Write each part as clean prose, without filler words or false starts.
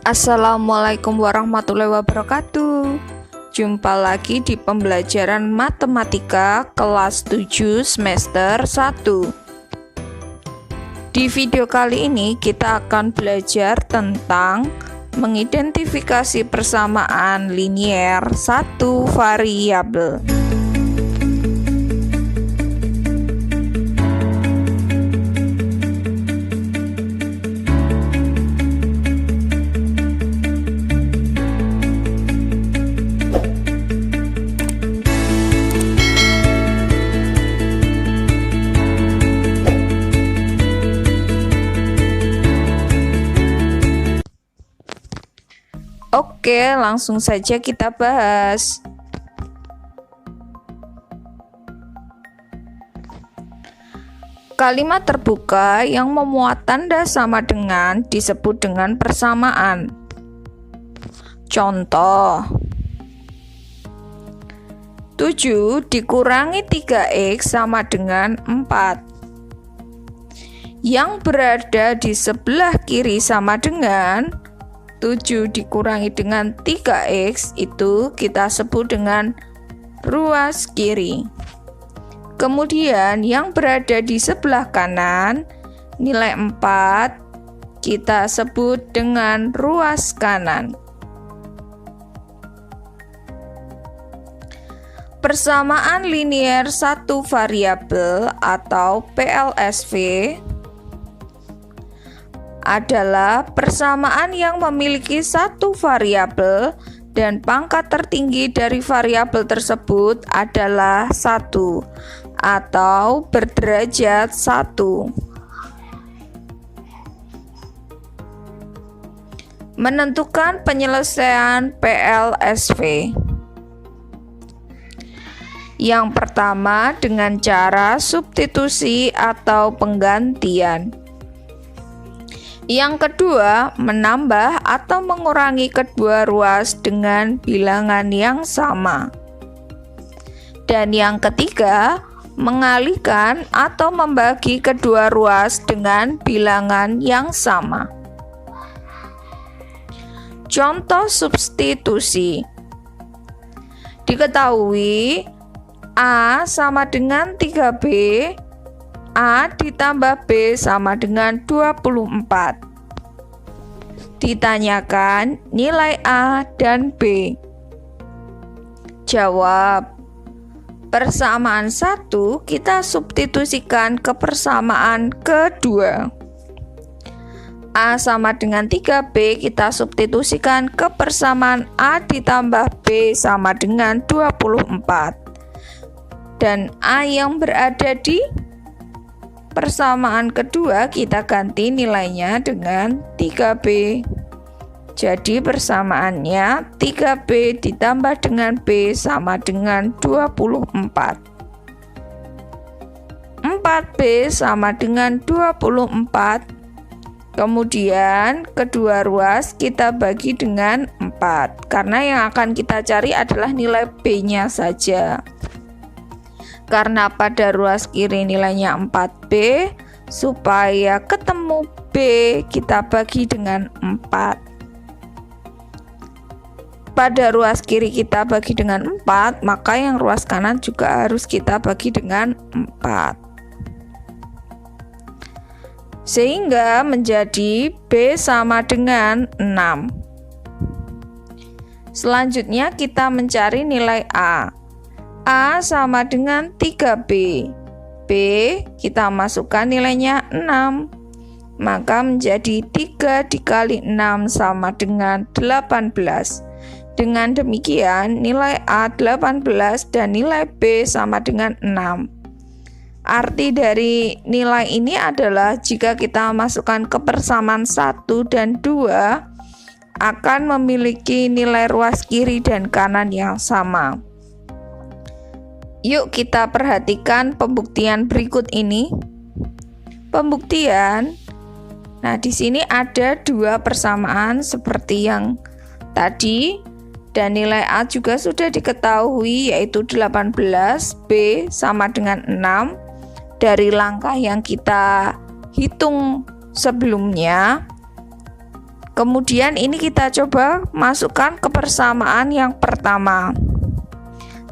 Assalamualaikum warahmatullahi wabarakatuh. Jumpa lagi di pembelajaran matematika kelas 7 semester 1. Di video kali ini kita akan belajar tentang mengidentifikasi persamaan linier satu variabel. Oke, langsung saja kita bahas. Kalimat terbuka yang memuat tanda sama dengan disebut dengan persamaan. Contoh: 7 dikurangi 3x sama dengan 4. Yang berada di sebelah kiri sama dengan 7 dikurangi dengan 3x, itu kita sebut dengan ruas kiri. Kemudian yang berada di sebelah kanan, nilai 4, kita sebut dengan ruas kanan. Persamaan linier satu variabel atau PLSV adalah persamaan yang memiliki satu variabel dan pangkat tertinggi dari variabel tersebut adalah 1 atau berderajat 1. Menentukan penyelesaian PLSV. Yang pertama dengan cara substitusi atau penggantian. Yang kedua, menambah atau mengurangi kedua ruas dengan bilangan yang sama. Dan yang ketiga, mengalihkan atau membagi kedua ruas dengan bilangan yang sama. Contoh substitusi. Diketahui A sama dengan 3B, A ditambah B sama dengan 24. Ditanyakan nilai A dan B. Jawab: persamaan 1 kita substitusikan ke persamaan kedua. A sama dengan 3B kita substitusikan ke persamaan A ditambah B sama dengan 24. Dan A yang berada di persamaan kedua kita ganti nilainya dengan 3B. Jadi persamaannya 3B ditambah dengan B sama dengan 24. 4B sama dengan 24. Kemudian kedua ruas kita bagi dengan 4. Karena yang akan kita cari adalah nilai B-nya saja. Karena pada ruas kiri nilainya 4B, supaya ketemu B kita bagi dengan 4. Pada ruas kiri kita bagi dengan 4, maka yang ruas kanan juga harus kita bagi dengan 4. Sehingga menjadi B sama dengan 6. Selanjutnya kita mencari nilai A. A sama dengan 3B. B kita masukkan nilainya 6. Maka menjadi 3 dikali 6 sama dengan 18. Dengan demikian nilai A 18 dan nilai B sama dengan 6. Arti dari nilai ini adalah jika kita masukkan ke persamaan 1 dan 2 akan memiliki nilai ruas kiri dan kanan yang sama. Yuk kita perhatikan pembuktian berikut ini. Pembuktian. Nah, di sini ada dua persamaan seperti yang tadi dan nilai A juga sudah diketahui yaitu 18, B sama dengan 6 dari langkah yang kita hitung sebelumnya. Kemudian ini kita coba masukkan ke persamaan yang pertama.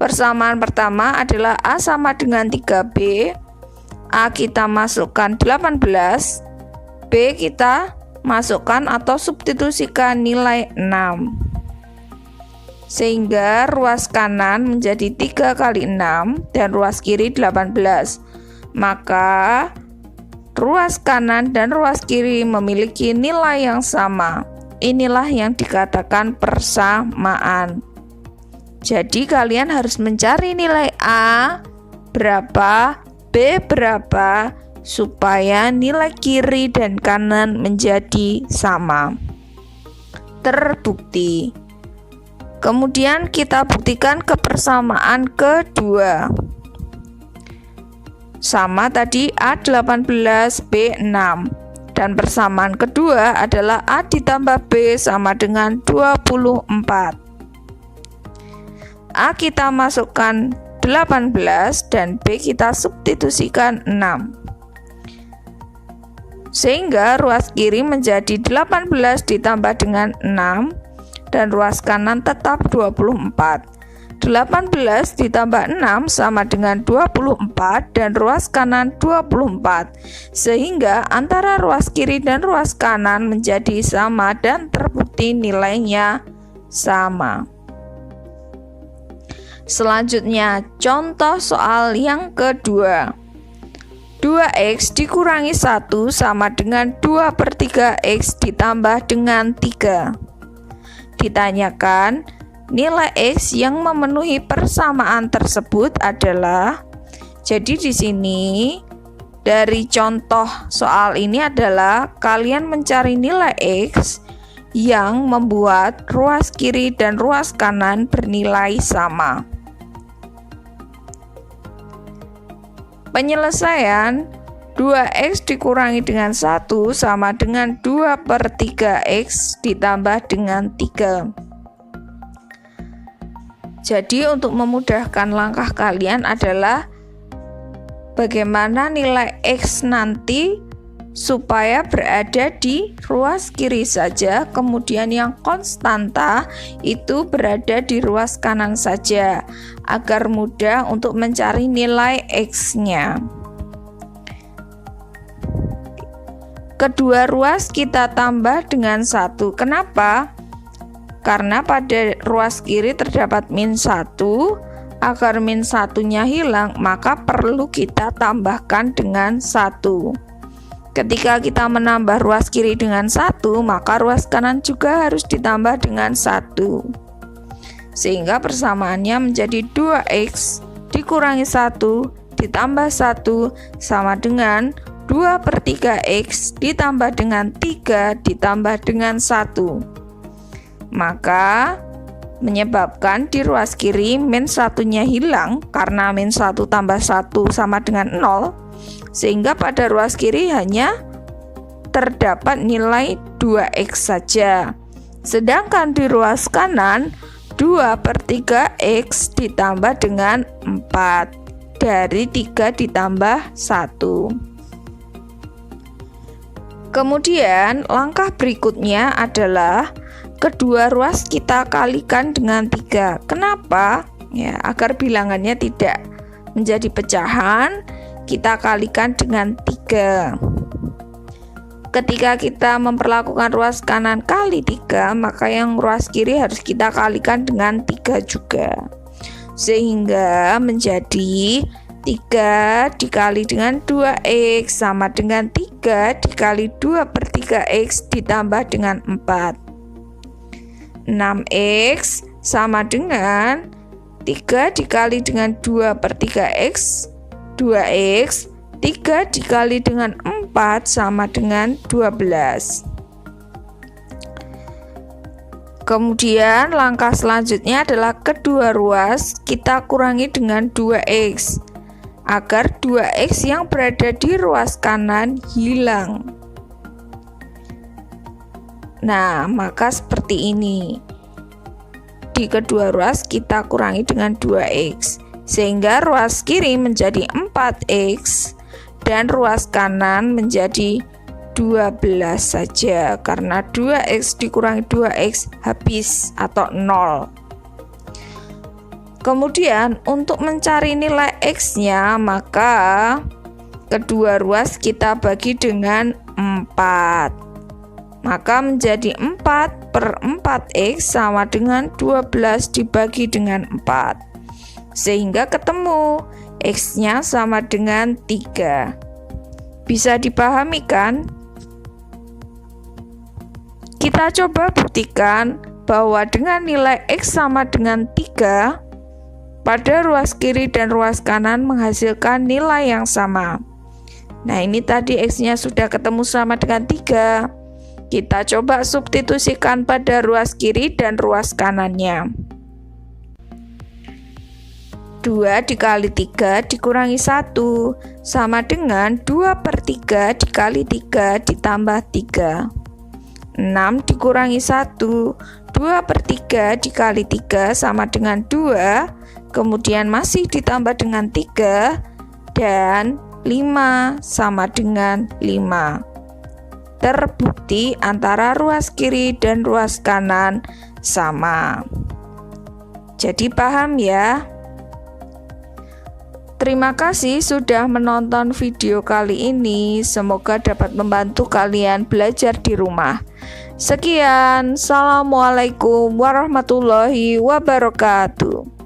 Persamaan pertama adalah A sama dengan 3B. A kita masukkan 18, B kita masukkan atau substitusikan nilai 6. Sehingga ruas kanan menjadi 3 kali 6 dan ruas kiri 18. Maka ruas kanan dan ruas kiri memiliki nilai yang sama. Inilah yang dikatakan persamaan. Jadi kalian harus mencari nilai A berapa, B berapa, supaya nilai kiri dan kanan menjadi sama. Terbukti. Kemudian kita buktikan kepersamaan kedua. Sama tadi A18, B6. Dan persamaan kedua adalah A ditambah B sama dengan 24. A kita masukkan 18 dan B kita substitusikan 6. Sehingga ruas kiri menjadi 18 ditambah dengan 6 dan ruas kanan tetap 24. 18 ditambah 6 sama dengan 24 dan ruas kanan 24. Sehingga antara ruas kiri dan ruas kanan menjadi sama dan terbukti nilainya sama. Selanjutnya, contoh soal yang kedua. 2x dikurangi 1 sama dengan 2/3x ditambah dengan 3. Ditanyakan, nilai x yang memenuhi persamaan tersebut adalah. Jadi di sini dari contoh soal ini adalah kalian mencari nilai x yang membuat ruas kiri dan ruas kanan bernilai sama. Penyelesaian 2x dikurangi dengan 1 sama dengan 2/3x ditambah dengan 3. Jadi untuk memudahkan langkah kalian adalah bagaimana nilai x nanti supaya berada di ruas kiri saja, kemudian yang konstanta itu berada di ruas kanan saja, agar mudah untuk mencari nilai x-nya. Kedua ruas kita tambah dengan 1. Kenapa? Karena pada ruas kiri terdapat -1, agar -1-nya hilang, maka perlu kita tambahkan dengan 1. Ketika kita menambah ruas kiri dengan 1, maka ruas kanan juga harus ditambah dengan 1. Sehingga persamaannya menjadi 2x dikurangi 1 ditambah 1 sama dengan 2/3x ditambah dengan 3 ditambah dengan 1. Maka menyebabkan di ruas kiri -1-nya hilang karena -1 tambah 1 sama dengan 0, sehingga pada ruas kiri hanya terdapat nilai 2x saja. Sedangkan di ruas kanan 2/3x ditambah dengan 4 dari 3 ditambah 1. Kemudian langkah berikutnya adalah kedua ruas kita kalikan dengan 3. Kenapa? Ya, agar bilangannya tidak menjadi pecahan, kita kalikan dengan 3. Ketika kita memperlakukan ruas kanan kali 3, maka yang ruas kiri harus kita kalikan dengan 3 juga. Sehingga menjadi 3 dikali dengan 2x sama dengan 3 dikali 2/3x ditambah dengan 4. 6x sama dengan 3 dikali dengan 2/3x, 2x, 3 dikali dengan 4 sama dengan 12. Kemudian langkah selanjutnya adalah kedua ruas kita kurangi dengan 2x, agar 2x yang berada di ruas kanan hilang. Nah, maka seperti ini. Di kedua ruas kita kurangi dengan 2x, sehingga ruas kiri menjadi 4x dan ruas kanan menjadi 12 saja, karena 2x dikurangi 2x habis atau 0. Kemudian untuk mencari nilai x-nya, maka kedua ruas kita bagi dengan 4. Maka menjadi 4/4x sama dengan 12 dibagi dengan 4. Sehingga ketemu x-nya sama dengan 3. Bisa dipahami kan? Kita coba buktikan bahwa dengan nilai x sama dengan 3, pada ruas kiri dan ruas kanan menghasilkan nilai yang sama. Nah, ini tadi x-nya sudah ketemu sama dengan 3. Kita coba substitusikan pada ruas kiri dan ruas kanannya. 2 dikali 3 dikurangi 1 sama dengan 2/3 dikali 3 ditambah 3. 6 dikurangi 1, 2/3 dikali 3 sama dengan 2, kemudian masih ditambah dengan 3, dan 5 sama dengan 5. Terbukti antara ruas kiri dan ruas kanan sama. Jadi paham ya? Terima kasih sudah menonton video kali ini. Semoga dapat membantu kalian belajar di rumah. Sekian, assalamualaikum warahmatullahi wabarakatuh.